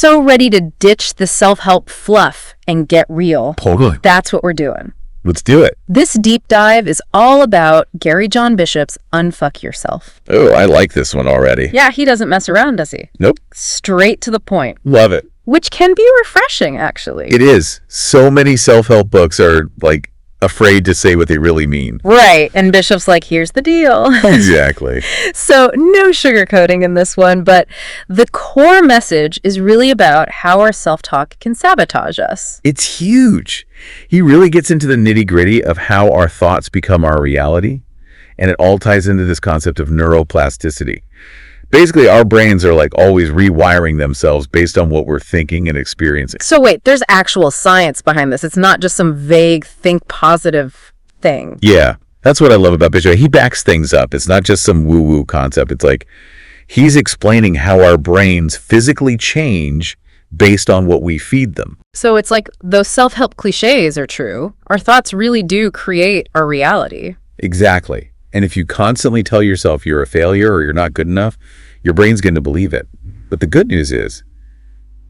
so ready to ditch the self-help fluff and get real. Totally. That's what we're doing. Let's do it. This deep dive is all about Gary John Bishop's Unfuck Yourself. Oh, I like this one already. Yeah, he doesn't mess around, does he? Nope. Straight to the point. Love it. Which can be refreshing, actually. It is. So many self-help books are like afraid to say what they really mean. Right. And Bishop's like, here's the deal. Exactly. So no sugarcoating in this one, but the core message is really about how our self-talk can sabotage us. It's huge. He really gets into the nitty-gritty of how our thoughts become our reality, and it all ties into this concept of neuroplasticity. Basically, our brains are like always rewiring themselves based on what we're thinking and experiencing. So wait, there's actual science behind this. It's not just some vague think positive thing. Yeah, that's what I love about Bishop. He backs things up. It's not just some woo-woo concept. It's like he's explaining how our brains physically change based on what we feed them. So it's like those self-help cliches are true. Our thoughts really do create our reality. Exactly. And if you constantly tell yourself you're a failure or you're not good enough, your brain's going to believe it. But the good news is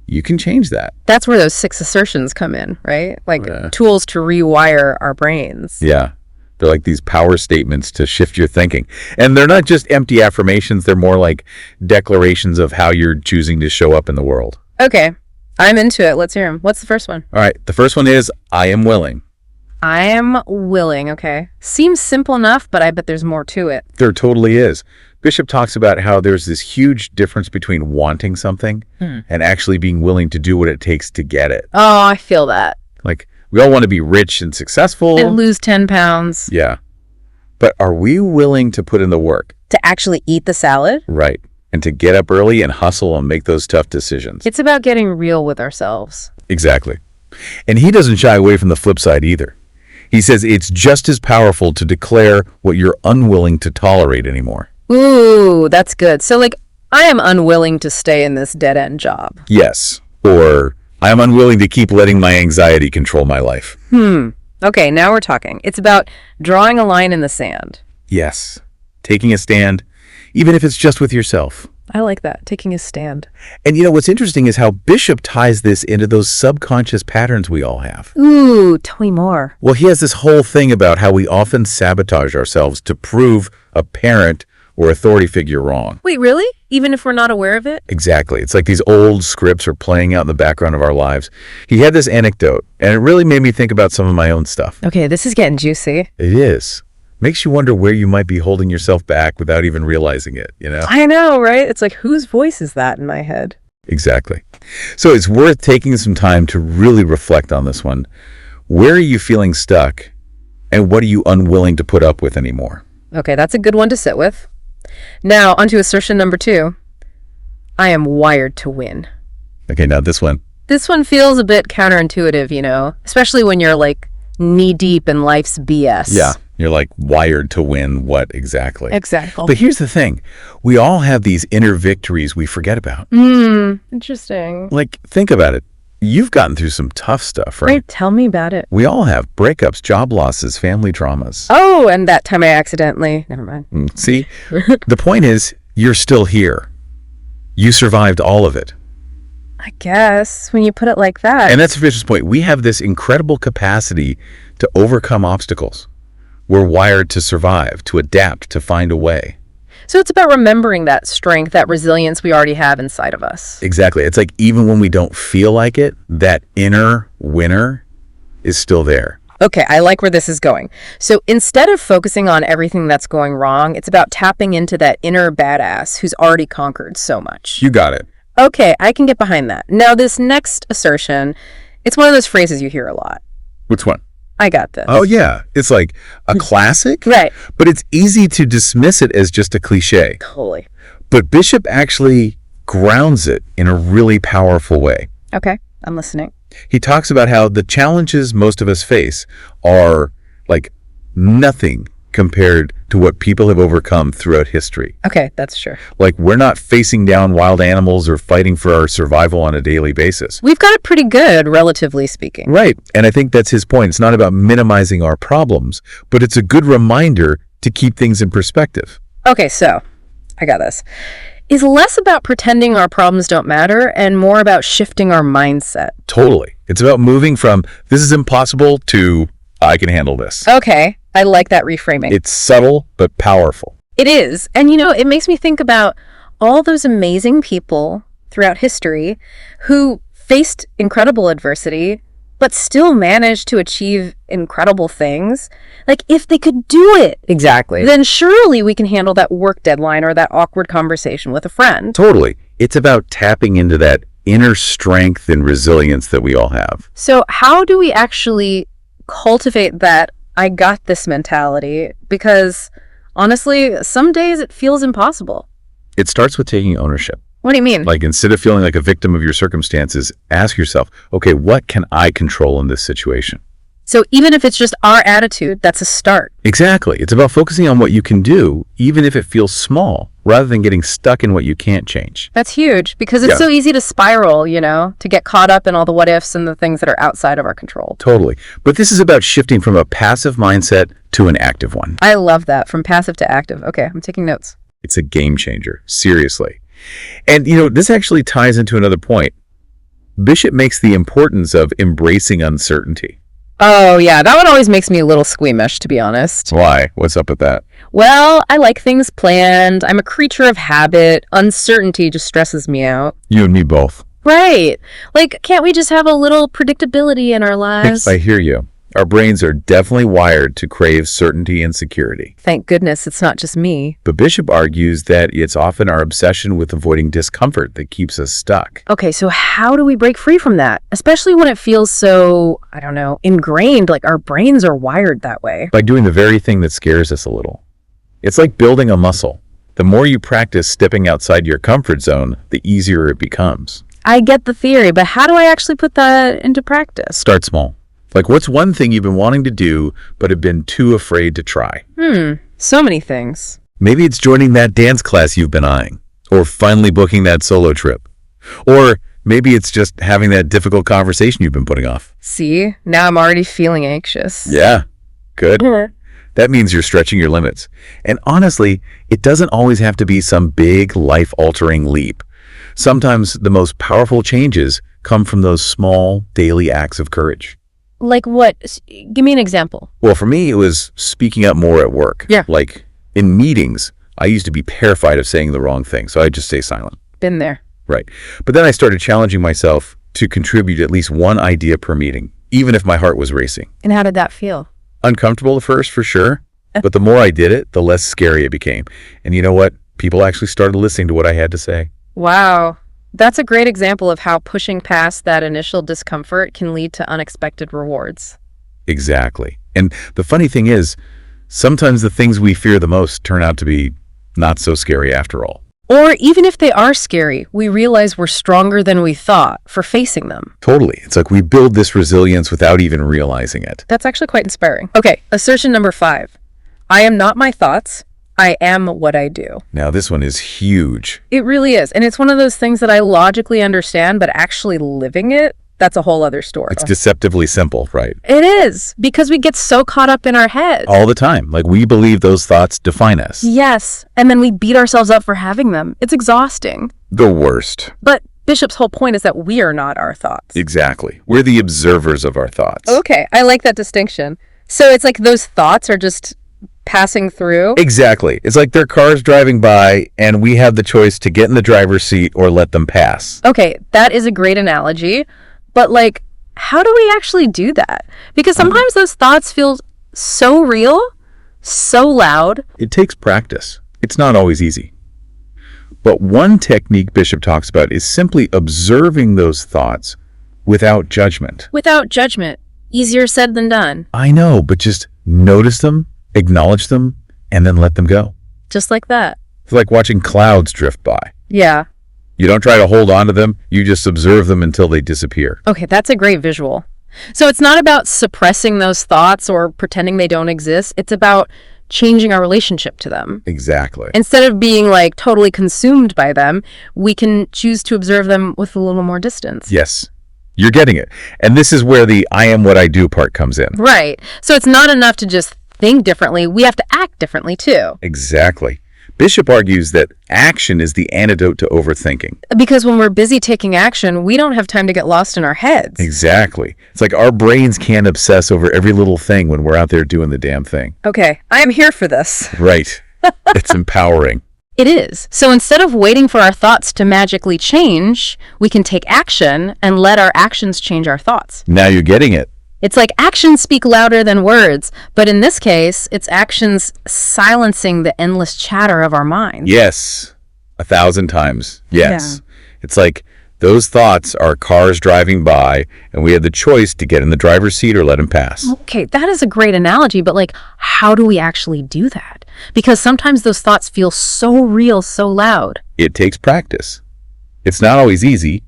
you can change that. That's where those 6 assertions come in, right? Like tools to rewire our brains. Yeah. They're like these power statements to shift your thinking. And they're not just empty affirmations. They're more like declarations of how you're choosing to show up in the world. Okay. I'm into it. Let's hear them. What's the first one? All right. The first one is, I am willing. I am willing. Okay. Seems simple enough, but I bet there's more to it. There totally is. Bishop talks about how there's this huge difference between wanting something and actually being willing to do what it takes to get it. Oh, I feel that. Like, we all want to be rich and successful. And lose 10 pounds. Yeah. But are we willing to put in the work? To actually eat the salad? Right. And to get up early and hustle and make those tough decisions. It's about getting real with ourselves. Exactly. And he doesn't shy away from the flip side either. He says it's just as powerful to declare what you're unwilling to tolerate anymore. Ooh, that's good. So, like, I am unwilling to stay in this dead-end job. Yes. Or, I am unwilling to keep letting my anxiety control my life. Okay, now we're talking. It's about drawing a line in the sand. Yes. Taking a stand, even if it's just with yourself. I like that, taking a stand. And you know, what's interesting is how Bishop ties this into those subconscious patterns we all have. Ooh, tell me more. Well, he has this whole thing about how we often sabotage ourselves to prove a parent or authority figure wrong. Wait, really? Even if we're not aware of it? Exactly. It's like these old scripts are playing out in the background of our lives. He had this anecdote, and it really made me think about some of my own stuff. Okay, this is getting juicy. It is. Makes you wonder where you might be holding yourself back without even realizing it, you know? I know, right? It's like, whose voice is that in my head? Exactly. So it's worth taking some time to really reflect on this one. Where are you feeling stuck, and what are you unwilling to put up with anymore? Okay, that's a good one to sit with. Now, onto assertion number 2. I am wired to win. Okay, now this one. This one feels a bit counterintuitive, you know, especially when you're like knee-deep in life's BS. Yeah, you're like wired to win what exactly? Exactly. But here's the thing. We all have these inner victories we forget about. Interesting. Like, think about it. You've gotten through some tough stuff, right? Right, tell me about it. We all have breakups, job losses, family traumas. Oh, and that time I accidentally... Never mind. See, the point is, you're still here. You survived all of it. I guess, when you put it like that. And that's Fisher's point. We have this incredible capacity to overcome obstacles. We're wired to survive, to adapt, to find a way. So it's about remembering that strength, that resilience we already have inside of us. Exactly. It's like even when we don't feel like it, that inner winner is still there. Okay, I like where this is going. So instead of focusing on everything that's going wrong, it's about tapping into that inner badass who's already conquered so much. You got it. Okay, I can get behind that. Now, this next assertion, it's one of those phrases you hear a lot. Which one? I got this. Oh, yeah. It's like a classic. Right. But it's easy to dismiss it as just a cliche. Totally. But Bishop actually grounds it in a really powerful way. Okay, I'm listening. He talks about how the challenges most of us face are like nothing compared to what people have overcome throughout history. Okay, that's true. Like, we're not facing down wild animals or fighting for our survival on a daily basis. We've got it pretty good, relatively speaking. Right. And I think that's his point. It's not about minimizing our problems, but it's a good reminder to keep things in perspective. Okay, so I got this. is less about pretending our problems don't matter and more about shifting our mindset. Totally. It's about moving from this is impossible to I can handle this. Okay, I like that reframing. It's subtle but powerful. It is. And it makes me think about all those amazing people throughout history who faced incredible adversity but still managed to achieve incredible things. Like, if they could do it, Exactly. then surely we can handle that work deadline or that awkward conversation with a friend. Totally. It's about tapping into that inner strength and resilience that we all have. So how do we actually cultivate that I got this mentality? Because honestly, some days it feels impossible. It starts with taking ownership. What do you mean? Like, instead of feeling like a victim of your circumstances, ask yourself, okay, what can I control in this situation? So even if it's just our attitude, that's a start. Exactly. It's about focusing on what you can do, even if it feels small, rather than getting stuck in what you can't change. That's huge because it's so easy to spiral, to get caught up in all the what ifs and the things that are outside of our control. Totally. But this is about shifting from a passive mindset to an active one. I love that. From passive to active. Okay, I'm taking notes. It's a game changer. Seriously. And, this actually ties into another point. Bishop makes the importance of embracing uncertainty. Oh, yeah. That one always makes me a little squeamish, to be honest. Why? What's up with that? Well, I like things planned. I'm a creature of habit. Uncertainty just stresses me out. You and me both. Right. Like, can't we just have a little predictability in our lives? I hear you. Our brains are definitely wired to crave certainty and security. Thank goodness it's not just me. But Bishop argues that it's often our obsession with avoiding discomfort that keeps us stuck. Okay, so how do we break free from that? Especially when it feels so, I don't know, ingrained, like our brains are wired that way. By doing the very thing that scares us a little. It's like building a muscle. The more you practice stepping outside your comfort zone, the easier it becomes. I get the theory, but how do I actually put that into practice? Start small. Like, what's one thing you've been wanting to do but have been too afraid to try? So many things. Maybe it's joining that dance class you've been eyeing, or finally booking that solo trip. Or maybe it's just having that difficult conversation you've been putting off. See, now I'm already feeling anxious. Yeah, good. That means you're stretching your limits. And honestly, it doesn't always have to be some big life-altering leap. Sometimes the most powerful changes come from those small, daily acts of courage. Like what? Give me an example. Well, for me, it was speaking up more at work. Yeah. Like, in meetings, I used to be terrified of saying the wrong thing, so I'd just stay silent. Been there. Right. But then I started challenging myself to contribute at least one idea per meeting, even if my heart was racing. And how did that feel? Uncomfortable at first, for sure. But the more I did it, the less scary it became. And you know what? People actually started listening to what I had to say. Wow. That's a great example of how pushing past that initial discomfort can lead to unexpected rewards. Exactly. And the funny thing is, sometimes the things we fear the most turn out to be not so scary after all. Or even if they are scary, we realize we're stronger than we thought for facing them. Totally. It's like we build this resilience without even realizing it. That's actually quite inspiring. Okay, assertion number 5. I am not my thoughts. I am what I do. Now, this one is huge. It really is. And it's one of those things that I logically understand, but actually living it, that's a whole other story. It's deceptively simple, right? It is, because we get so caught up in our heads. All the time. Like, we believe those thoughts define us. Yes, and then we beat ourselves up for having them. It's exhausting. The worst. But Bishop's whole point is that we are not our thoughts. Exactly. We're the observers of our thoughts. Okay, I like that distinction. So it's like those thoughts are just passing through? Exactly. It's like their cars driving by and we have the choice to get in the driver's seat or let them pass. Okay, that is a great analogy. But like, how do we actually do that? Because sometimes those thoughts feel so real, so loud. It takes practice. It's not always easy. But one technique Bishop talks about is simply observing those thoughts without judgment. Without judgment. Easier said than done. I know, but just notice them, acknowledge them, and then let them go. Just like that. It's like watching clouds drift by. Yeah. You don't try to hold on to them, you just observe them until they disappear. Okay, that's a great visual. So it's not about suppressing those thoughts or pretending they don't exist. It's about changing our relationship to them. Exactly. Instead of being like totally consumed by them, we can choose to observe them with a little more distance. Yes. You're getting it. And this is where the I am what I do part comes in. Right. So it's not enough to just think differently. We have to act differently too. Exactly. Bishop argues that action is the antidote to overthinking. Because when we're busy taking action, we don't have time to get lost in our heads. Exactly. It's like our brains can't obsess over every little thing when we're out there doing the damn thing. Okay, I am here for this. Right. It's empowering. It is. So instead of waiting for our thoughts to magically change, we can take action and let our actions change our thoughts. Now you're getting it. It's like actions speak louder than words, but in this case, it's actions silencing the endless chatter of our minds. Yes. 1,000 times. Yes. Yeah. It's like those thoughts are cars driving by, and we have the choice to get in the driver's seat or let them pass. Okay, that is a great analogy, but like, how do we actually do that? Because sometimes those thoughts feel so real, so loud. It takes practice. It's not always easy,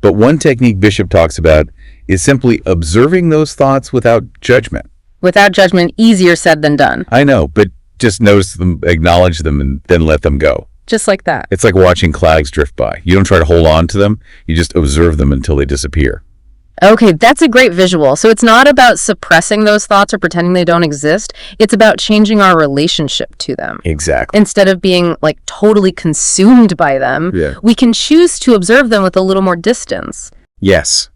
but one technique Bishop talks about is simply observing those thoughts without judgment. Without judgment, easier said than done. I know, but just notice them, acknowledge them, and then let them go. Just like that. It's like watching clouds drift by. You don't try to hold on to them, you just observe them until they disappear. Okay, that's a great visual. So it's not about suppressing those thoughts or pretending they don't exist. It's about changing our relationship to them. Exactly. Instead of being like totally consumed by them, we can choose to observe them with a little more distance. Yes.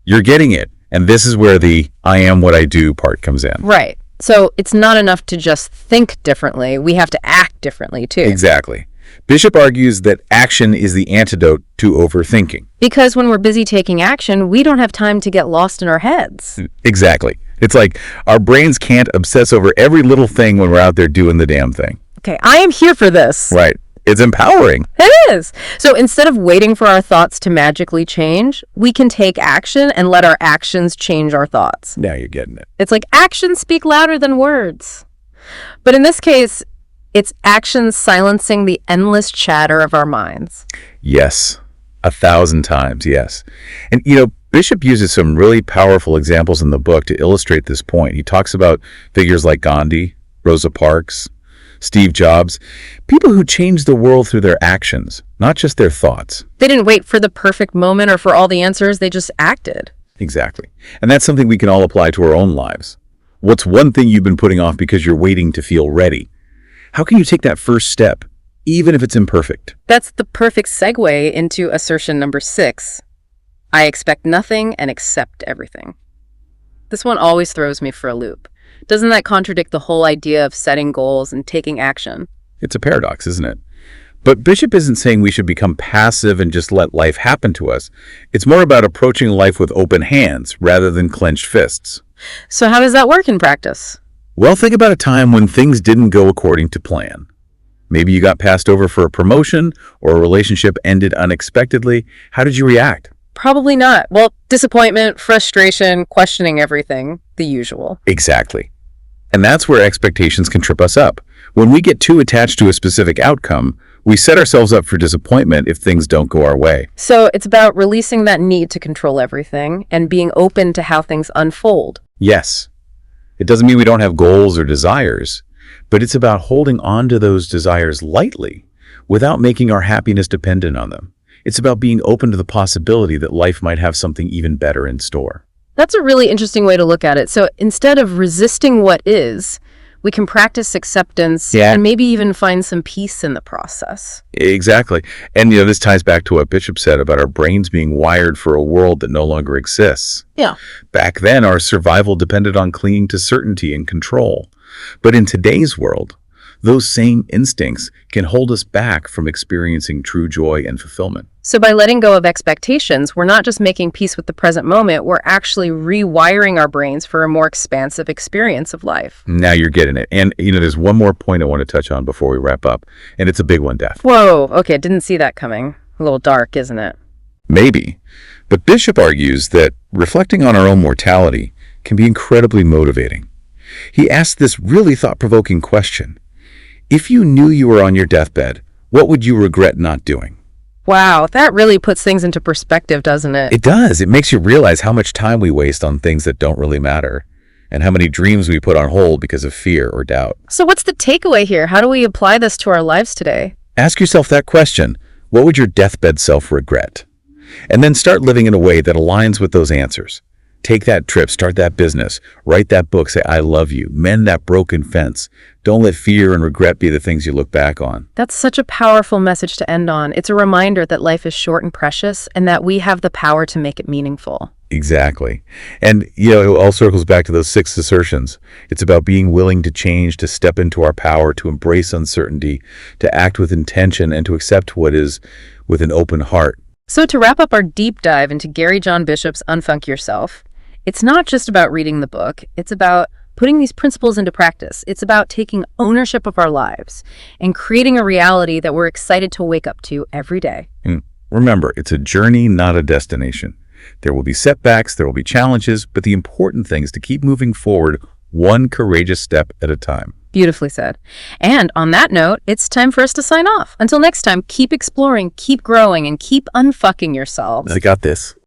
You're getting it. And this is where the I am what I do part comes in. Right. So it's not enough to just think differently. We have to act differently too. Exactly. Bishop argues that action is the antidote to overthinking. Because when we're busy taking action, we don't have time to get lost in our heads. Exactly. It's like our brains can't obsess over every little thing when we're out there doing the damn thing. Okay, I am here for this. Right. It's empowering. It is. So instead of waiting for our thoughts to magically change, we can take action and let our actions change our thoughts. Now you're getting it. It's like actions speak louder than words. But in this case, it's actions silencing the endless chatter of our minds. Yes. 1,000 times, yes. And, Bishop uses some really powerful examples in the book to illustrate this point. He talks about figures like Gandhi, Rosa Parks, Steve Jobs, people who changed the world through their actions, not just their thoughts. They didn't wait for the perfect moment or for all the answers. They just acted. Exactly. And that's something we can all apply to our own lives. What's one thing you've been putting off because you're waiting to feel ready? How can you take that first step, even if it's imperfect? That's the perfect segue into assertion number 6. I expect nothing and accept everything. This one always throws me for a loop. Doesn't that contradict the whole idea of setting goals and taking action? It's a paradox, isn't it? But Bishop isn't saying we should become passive and just let life happen to us. It's more about approaching life with open hands rather than clenched fists. So how does that work in practice? Well, think about a time when things didn't go according to plan. Maybe you got passed over for a promotion or a relationship ended unexpectedly. How did you react? Probably not. Well, disappointment, frustration, questioning everything, the usual. Exactly. And that's where expectations can trip us up. When we get too attached to a specific outcome, we set ourselves up for disappointment if things don't go our way. So it's about releasing that need to control everything and being open to how things unfold. Yes. It doesn't mean we don't have goals or desires, but it's about holding on to those desires lightly without making our happiness dependent on them. It's about being open to the possibility that life might have something even better in store. That's a really interesting way to look at it. So instead of resisting what is, we can practice acceptance and maybe even find some peace in the process. Exactly. And, this ties back to what Bishop said about our brains being wired for a world that no longer exists. Yeah. Back then, our survival depended on clinging to certainty and control. But in today's world, those same instincts can hold us back from experiencing true joy and fulfillment. So by letting go of expectations, we're not just making peace with the present moment, we're actually rewiring our brains for a more expansive experience of life. Now you're getting it. And, there's one more point I want to touch on before we wrap up, and it's a big one, Daph. Whoa, okay, didn't see that coming. A little dark, isn't it? Maybe. But Bishop argues that reflecting on our own mortality can be incredibly motivating. He asks this really thought-provoking question. If you knew you were on your deathbed, what would you regret not doing? Wow, that really puts things into perspective, doesn't it? It does. It makes you realize how much time we waste on things that don't really matter, and how many dreams we put on hold because of fear or doubt. So what's the takeaway here? How do we apply this to our lives today? Ask yourself that question. What would your deathbed self regret? And then start living in a way that aligns with those answers. Take that trip, start that business, write that book, say, I love you, mend that broken fence. Don't let fear and regret be the things you look back on. That's such a powerful message to end on. It's a reminder that life is short and precious and that we have the power to make it meaningful. Exactly. And, it all circles back to those 6 assertions. It's about being willing to change, to step into our power, to embrace uncertainty, to act with intention, and to accept what is with an open heart. So to wrap up our deep dive into Gary John Bishop's Unfuck Yourself, it's not just about reading the book. It's about putting these principles into practice. It's about taking ownership of our lives and creating a reality that we're excited to wake up to every day. And remember, it's a journey, not a destination. There will be setbacks, there will be challenges, but the important thing is to keep moving forward one courageous step at a time. Beautifully said. And on that note, it's time for us to sign off. Until next time, keep exploring, keep growing, and keep unfucking yourselves. I got this.